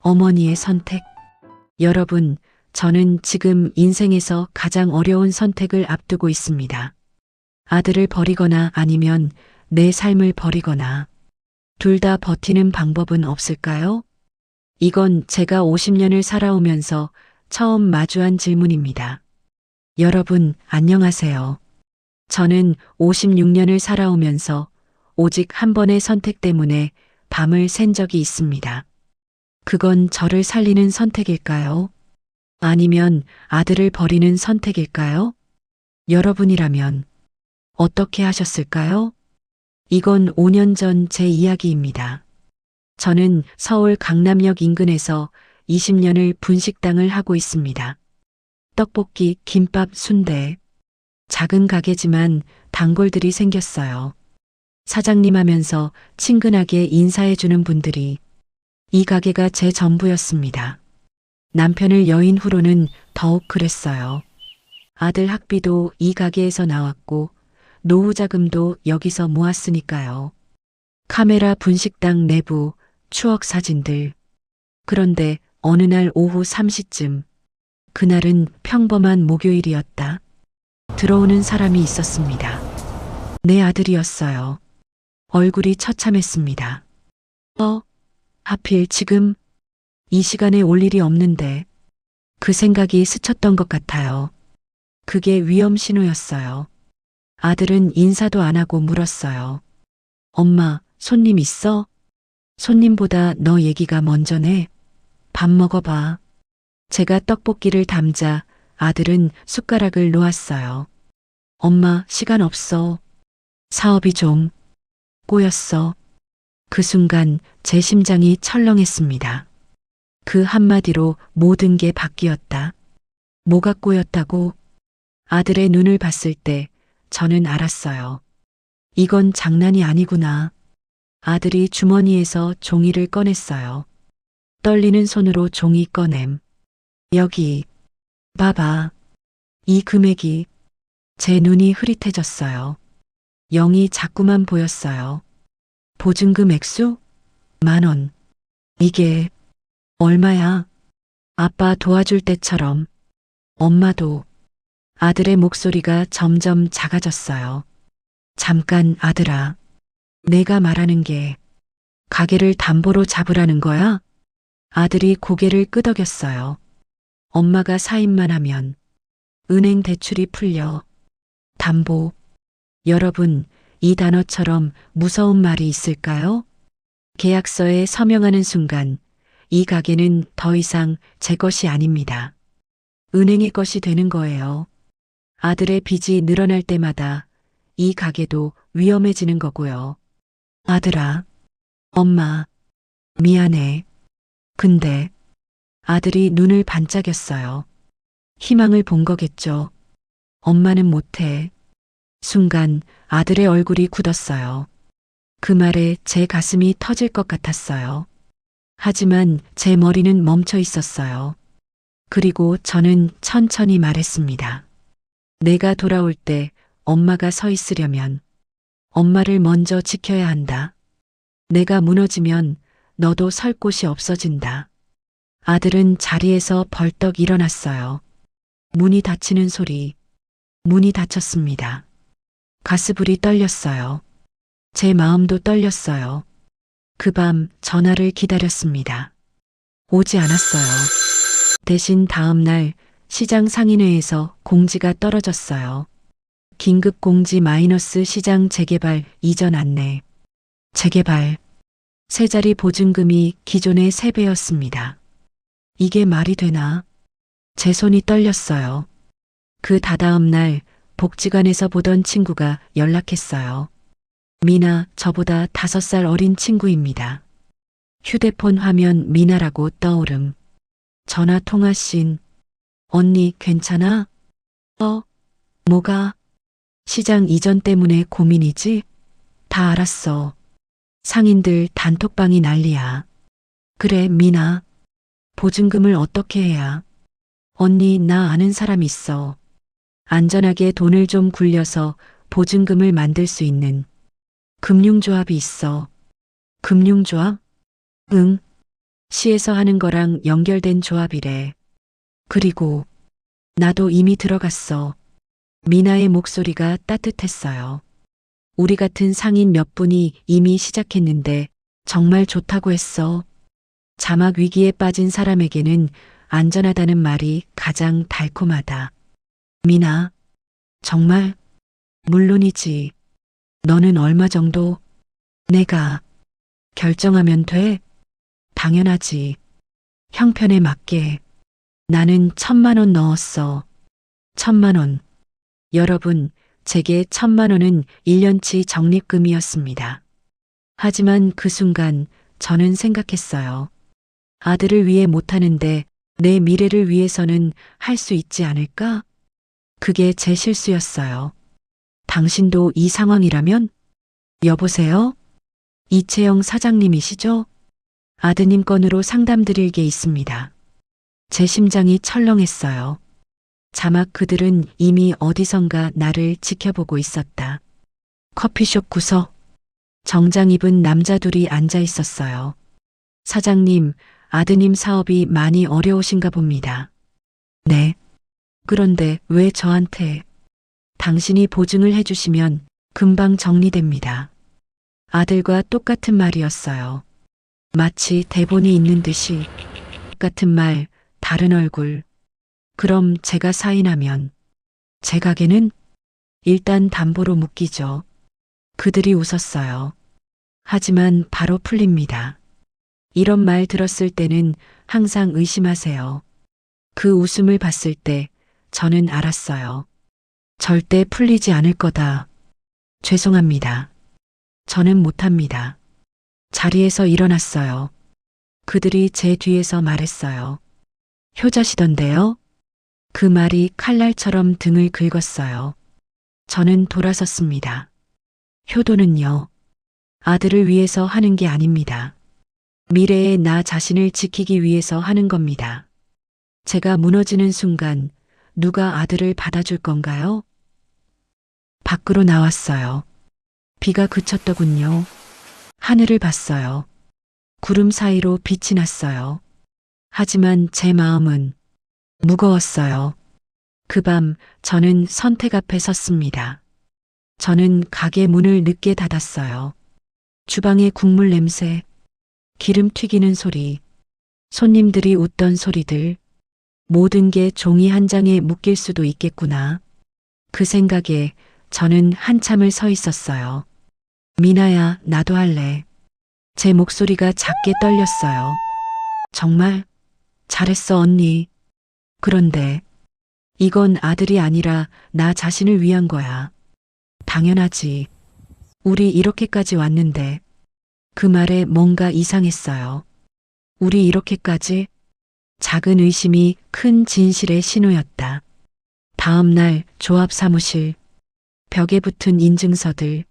어머니의 선택. 여러분, 저는 지금 인생에서 가장 어려운 선택을 앞두고 있습니다. 아들을 버리거나 아니면 내 삶을 버리거나. 둘 다 버티는 방법은 없을까요? 이건 제가 50년을 살아오면서 처음 마주한 질문입니다. 여러분, 안녕하세요. 저는 56년을 살아오면서 오직 한 번의 선택 때문에 밤을 샌 적이 있습니다. 그건 저를 살리는 선택일까요? 아니면 아들을 버리는 선택일까요? 여러분이라면 어떻게 하셨을까요? 이건 5년 전 제 이야기입니다. 저는 서울 강남역 인근에서 20년을 분식당을 하고 있습니다. 떡볶이, 김밥, 순대. 작은 가게지만 단골들이 생겼어요. 사장님 하면서 친근하게 인사해주는 분들이. 이 가게가 제 전부였습니다. 남편을 여인 후로는 더욱 그랬어요. 아들 학비도 이 가게에서 나왔고 노후 자금도 여기서 모았으니까요. 카메라 분식당 내부 추억 사진들. 그런데 어느 날 오후 3시쯤, 그날은 평범한 목요일이었다. 들어오는 사람이 있었습니다. 내 아들이었어요. 얼굴이 처참했습니다. 하필 지금 이 시간에 올 일이 없는데. 그 생각이 스쳤던 것 같아요. 그게 위험 신호였어요. 아들은 인사도 안 하고 물었어요. 엄마, 손님 있어? 손님보다 너 얘기가 먼저네. 밥 먹어봐. 제가 떡볶이를 담자 아들은 숟가락을 놓았어요. 엄마, 시간 없어. 사업이 좀 꼬였어. 그 순간 제 심장이 철렁했습니다. 그 한마디로 모든 게 바뀌었다. 뭐가 꼬였다고? 아들의 눈을 봤을 때 저는 알았어요. 이건 장난이 아니구나. 아들이 주머니에서 종이를 꺼냈어요. 떨리는 손으로 종이 꺼냄. 여기, 봐봐. 이 금액이. 제 눈이 흐릿해졌어요. 0이 자꾸만 보였어요. 보증금 액수? 10,000원. 이게 얼마야? 아빠 도와줄 때처럼. 엄마도. 아들의 목소리가 점점 작아졌어요. 잠깐 아들아. 내가 말하는 게 가게를 담보로 잡으라는 거야? 아들이 고개를 끄덕였어요. 엄마가 사인만 하면 은행 대출이 풀려. 담보. 여러분, 이 단어처럼 무서운 말이 있을까요? 계약서에 서명하는 순간 이 가게는 더 이상 제 것이 아닙니다. 은행의 것이 되는 거예요. 아들의 빚이 늘어날 때마다 이 가게도 위험해지는 거고요. 아들아, 엄마, 미안해. 근데 아들이 눈을 반짝였어요. 희망을 본 거겠죠. 엄마는 못해. 순간 아들의 얼굴이 굳었어요. 그 말에 제 가슴이 터질 것 같았어요. 하지만 제 머리는 멈춰 있었어요. 그리고 저는 천천히 말했습니다. 내가 돌아올 때 엄마가 서 있으려면 엄마를 먼저 지켜야 한다. 내가 무너지면 너도 설 곳이 없어진다. 아들은 자리에서 벌떡 일어났어요. 문이 닫히는 소리. 문이 닫혔습니다. 가스불이 떨렸어요. 제 마음도 떨렸어요. 그 밤 전화를 기다렸습니다. 오지 않았어요. 대신 다음 날 시장 상인회에서 공지가 떨어졌어요. 긴급 공지 마이너스 시장 재개발 이전 안내. 재개발. 세 자리 보증금이 기존의 3배였습니다. 이게 말이 되나? 제 손이 떨렸어요. 그 다다음 날 복지관에서 보던 친구가 연락했어요. 미나, 저보다 5살 어린 친구입니다. 휴대폰 화면 미나라고 떠오름. 전화 통화 씬. 언니, 괜찮아? 뭐가? 시장 이전 때문에 고민이지? 다 알았어. 상인들 단톡방이 난리야. 그래, 미나. 보증금을 어떻게 해야? 언니, 나 아는 사람 있어. 안전하게 돈을 좀 굴려서 보증금을 만들 수 있는 금융조합이 있어. 금융조합? 응. 시에서 하는 거랑 연결된 조합이래. 그리고 나도 이미 들어갔어. 미나의 목소리가 따뜻했어요. 우리 같은 상인 몇 분이 이미 시작했는데 정말 좋다고 했어. 자막 위기에 빠진 사람에게는 안전하다는 말이 가장 달콤하다. 미나, 정말? 물론이지. 너는 얼마 정도? 내가 결정하면 돼? 당연하지. 형편에 맞게. 나는 1,000만 원 넣었어. 1,000만 원. 여러분, 제게 1,000만 원은 1년치 적립금이었습니다. 하지만 그 순간 저는 생각했어요. 아들을 위해 못하는데 내 미래를 위해서는 할 수 있지 않을까? 그게 제 실수였어요. 당신도 이 상황이라면? 여보세요? 이채영 사장님이시죠? 아드님 건으로 상담드릴 게 있습니다. 제 심장이 철렁했어요. 자막 그들은 이미 어디선가 나를 지켜보고 있었다. 커피숍 구석. 정장 입은 남자 둘이 앉아 있었어요. 사장님, 아드님 사업이 많이 어려우신가 봅니다. 네. 그런데 왜 저한테? 당신이 보증을 해주시면 금방 정리됩니다. 아들과 똑같은 말이었어요. 마치 대본이 있는 듯이. 같은 말, 다른 얼굴. 그럼 제가 사인하면 제 가게는 일단 담보로 묶이죠. 그들이 웃었어요. 하지만 바로 풀립니다. 이런 말 들었을 때는 항상 의심하세요. 그 웃음을 봤을 때 저는 알았어요. 절대 풀리지 않을 거다. 죄송합니다. 저는 못합니다. 자리에서 일어났어요. 그들이 제 뒤에서 말했어요. 효자시던데요? 그 말이 칼날처럼 등을 긁었어요. 저는 돌아섰습니다. 효도는요, 아들을 위해서 하는 게 아닙니다. 미래의 나 자신을 지키기 위해서 하는 겁니다. 제가 무너지는 순간 누가 아들을 받아줄 건가요? 밖으로 나왔어요. 비가 그쳤더군요. 하늘을 봤어요. 구름 사이로 빛이 났어요. 하지만 제 마음은 무거웠어요. 그 밤 저는 선택 앞에 섰습니다. 저는 가게 문을 늦게 닫았어요. 주방의 국물 냄새, 기름 튀기는 소리, 손님들이 웃던 소리들, 모든 게 종이 한 장에 묶일 수도 있겠구나. 그 생각에 저는 한참을 서 있었어요. 미나야, 나도 할래. 제 목소리가 작게 떨렸어요. 정말? 잘했어, 언니. 그런데 이건 아들이 아니라 나 자신을 위한 거야. 당연하지. 우리 이렇게까지 왔는데. 그 말에 뭔가 이상했어요. 우리 이렇게까지? 작은 의심이 큰 진실의 신호였다. 다음 날 조합 사무실, 벽에 붙은 인증서들,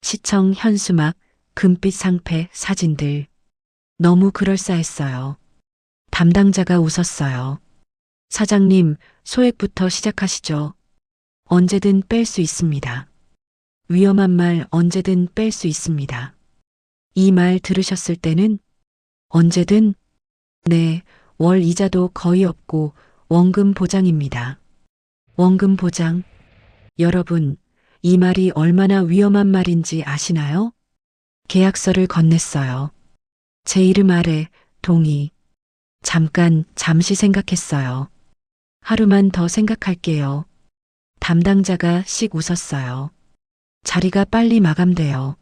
시청 현수막, 금빛 상패, 사진들. 너무 그럴싸했어요. 담당자가 웃었어요. 사장님, 소액부터 시작하시죠. 언제든 뺄 수 있습니다. 위험한 말 언제든 뺄 수 있습니다. 이 말 들으셨을 때는 언제든? 네, 월 이자도 거의 없고 원금 보장입니다. 원금 보장. 여러분, 이 말이 얼마나 위험한 말인지 아시나요? 계약서를 건넸어요. 제 이름 아래 동의. 잠시 생각했어요. 하루만 더 생각할게요. 담당자가 씩 웃었어요. 자리가 빨리 마감돼요.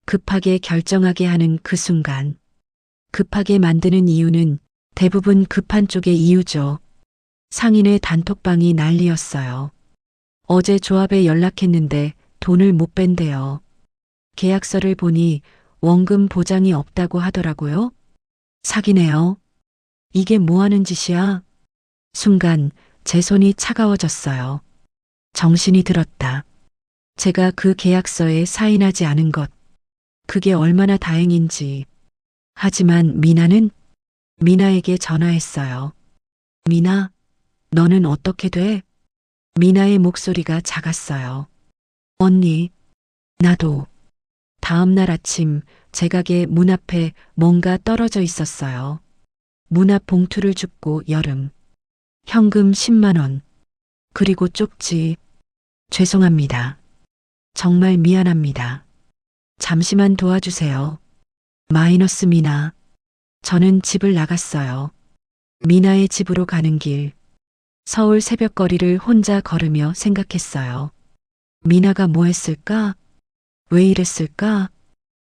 급하게 결정하게 하는 그 순간. 급하게 만드는 이유는 대부분 급한 쪽의 이유죠. 상인의 단톡방이 난리였어요. 어제 조합에 연락했는데 돈을 못 뺀대요. 계약서를 보니 원금 보장이 없다고 하더라고요. 사기네요. 이게 뭐 하는 짓이야? 순간 제 손이 차가워졌어요. 정신이 들었다. 제가 그 계약서에 사인하지 않은 것. 그게 얼마나 다행인지. 하지만 미나에게 전화했어요. 미나, 너는 어떻게 돼? 미나의 목소리가 작았어요. 언니, 나도. 다음 날 아침 제 가게 문 앞에 뭔가 떨어져 있었어요. 문 앞 봉투를 줍고 여름. 현금 10만 원. 그리고 쪽지. 죄송합니다. 정말 미안합니다. 잠시만 도와주세요. 마이너스 미나. 저는 집을 나갔어요. 미나의 집으로 가는 길. 서울 새벽거리를 혼자 걸으며 생각했어요. 미나가 뭐 했을까? 왜 이랬을까?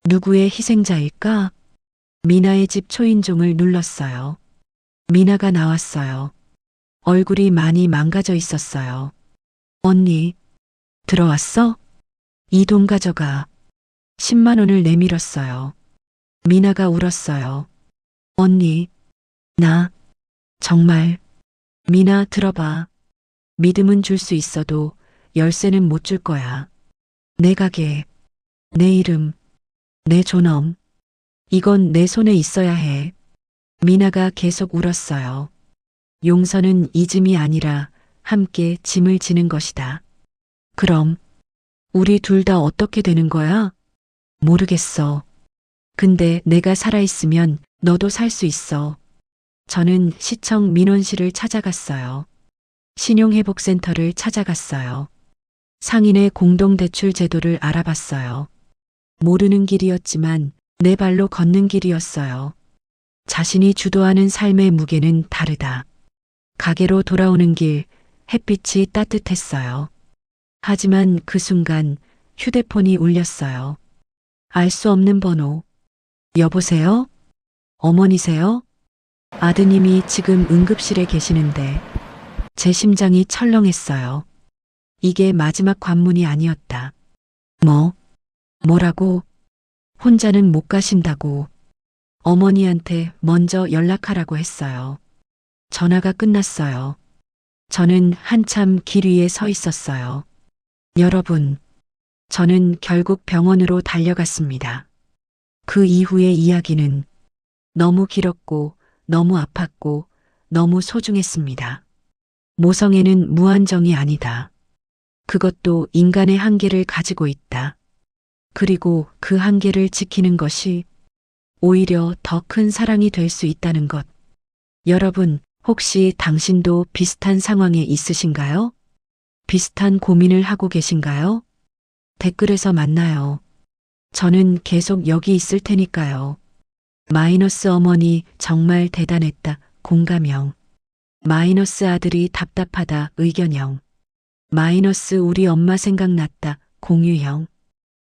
누구의 희생자일까? 미나의 집 초인종을 눌렀어요. 미나가 나왔어요. 얼굴이 많이 망가져 있었어요. 언니, 들어왔어? 이 돈 가져가. 10만 원을 내밀었어요. 미나가 울었어요. 언니, 나, 정말. 미나 들어봐. 믿음은 줄 수 있어도 열쇠는 못 줄 거야. 내 가게, 내 이름, 내 존엄. 이건 내 손에 있어야 해. 미나가 계속 울었어요. 용서는 잊음이 아니라 함께 짐을 지는 것이다. 그럼 우리 둘 다 어떻게 되는 거야? 모르겠어. 근데 내가 살아있으면 너도 살 수 있어. 저는 시청 민원실을 찾아갔어요. 신용회복센터를 찾아갔어요. 상인의 공동대출 제도를 알아봤어요. 모르는 길이었지만 내 발로 걷는 길이었어요. 자신이 주도하는 삶의 무게는 다르다. 가게로 돌아오는 길, 햇빛이 따뜻했어요. 하지만 그 순간 휴대폰이 울렸어요. 알 수 없는 번호. 여보세요? 어머니세요? 아드님이 지금 응급실에 계시는데 제 심장이 철렁했어요. 이게 마지막 관문이 아니었다. 뭐라고? 혼자는 못 가신다고. 어머니한테 먼저 연락하라고 했어요. 전화가 끝났어요. 저는 한참 길 위에 서 있었어요. 여러분, 저는 결국 병원으로 달려갔습니다. 그 이후의 이야기는 너무 길었고, 너무 아팠고, 너무 소중했습니다. 모성애는 무한정이 아니다. 그것도 인간의 한계를 가지고 있다. 그리고 그 한계를 지키는 것이 오히려 더 큰 사랑이 될 수 있다는 것. 여러분, 혹시 당신도 비슷한 상황에 있으신가요? 비슷한 고민을 하고 계신가요? 댓글에서 만나요. 저는 계속 여기 있을 테니까요. 마이너스 어머니 정말 대단했다. 공감형. 마이너스 아들이 답답하다. 의견형. 마이너스 우리 엄마 생각났다. 공유형.